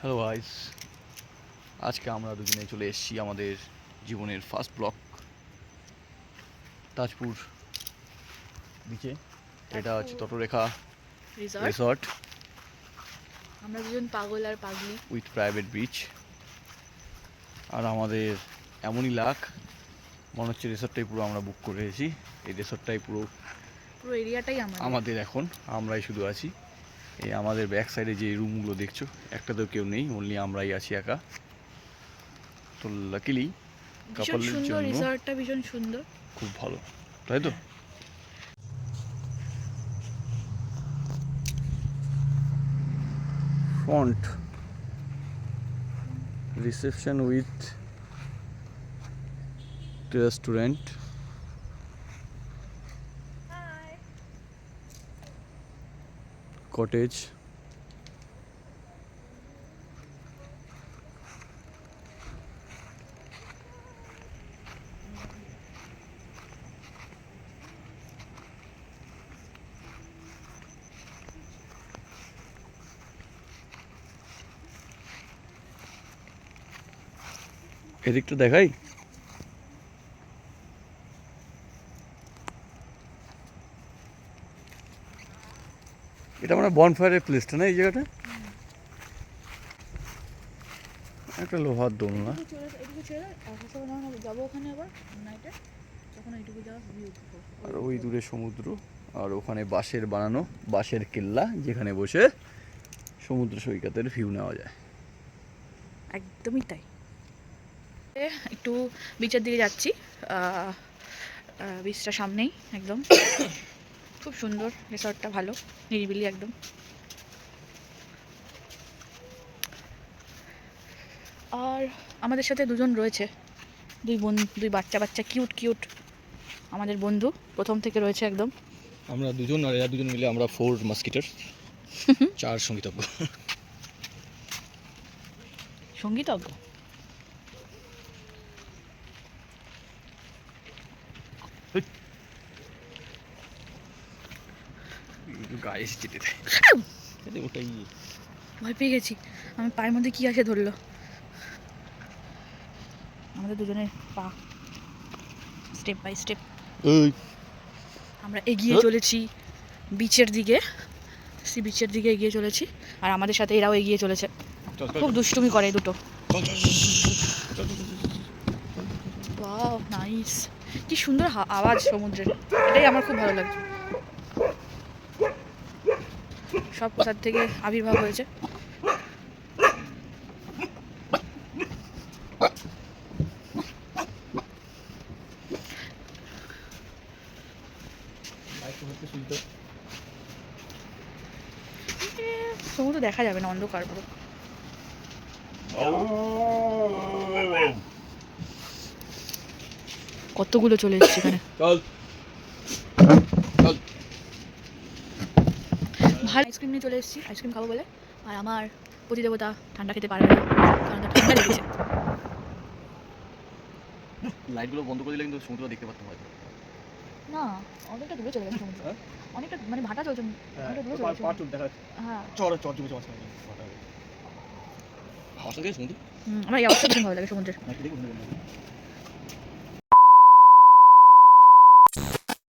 Hello guys, আজকে আমরা দুজনে চলে এসেছি আমাদের জীবনের ফার্স্ট ব্লক তাজপুর বিচে। এটা হচ্ছে তটরেখা রিসর্ট আমরা দুজন পাগল আর পাগলি উইথ প্রাইভেট বিচ। আর আমাদের এমনই লাক, মনে হচ্ছে রিসর্টটাই পুরো আমরা বুক করে এসেছি। এই রিসর্টটাই পুরো এরিয়াটাই আমাদের এখন, আমরাই শুধু আছি। এই আমাদের ব্যাক সাইডে যে রুমগুলো দেখছো, একটাতেও কেউ নেই, অনলি আমরাই আছি একা। তো লাকিলি কাপলের জন্য রিসর্টটা ভীষণ সুন্দর, খুব ভালো, তাই তো? Font reception with restaurant, cottage, এদিকটা দেখাই। এটা মানে বনফায়ারের প্লেসটা না, এই জায়গাটা একটা লোহার দোলনা। আর ওই দূরে সমুদ্র, আর ওখানে বাঁশের বানানো বাঁশের কেল্লা, যেখানে বসে সমুদ্র সৈকতের ভিউ নেওয়া যায়। একদমই তাই। একটু বিচের দিকে যাচ্ছি, বিচটা সামনেই একদম। খুব সুন্দর রিসর্টটা, ভালো নিরিবিলি একদম। আর আমাদের সাথে দুজন রয়েছে, দুই বাচ্চা কিউট কিউট আমাদের বন্ধু, প্রথম থেকে রয়েছে একদম। আমরা দুজন আর এরা দুজন মিলে আমরা 4 মাস্কিটার, 4 সঙ্গীতজ্ঞ। সঙ্গীতজ্ঞ গায়ে চেটে দেয়, ওটাই। ভয় পেয়ে গেছি আমি, পায়ের মধ্যে কি আসে ধরলো। আমাদের দুজনের পা স্টেপ বাই স্টেপ আমরা এগিয়ে চলেছি বিচের দিকে, সি বিচের দিকে এগিয়ে চলেছি। আর আমাদের সাথে এরাও এগিয়ে চলেছে, খুব দুষ্টুমি করে দুটো। ওয়াও নাইস, কি সুন্দর আওয়াজ সমুদ্রের, এটাই আমার খুব ভালো লাগছে। সব কোথার থেকে আবির্ভাব হয়েছে। সমুদ্র দেখা যাবে না, অন্ধকার পুরো। কতগুলো চলে এসেছে এখানে। ভালো আইসক্রিম নিয়ে চলে এসেছি, আইসক্রিম খাবো বলে। আর আমার প্রতিদেবতা ঠান্ডা খেতে পারবে না, কারণ তার ঠান্ডা লেগেছে। লাইটগুলো বন্ধ করে দিলে কিন্তু সমুদ্র দেখতে পারতাম হয়তো। না, অনেকটা দূরে চলে গেছে সমুদ্র, অনেকটা মানে ভাটা চলছে, অনেকটা দূরে চলে গেছে। হ্যাঁ চড় জুড়ে মাঝখানে হাওয়া থেকে সমুদ্র, আমার এই অবস্থা ভীষণ ভালো লাগে সমুদ্রের।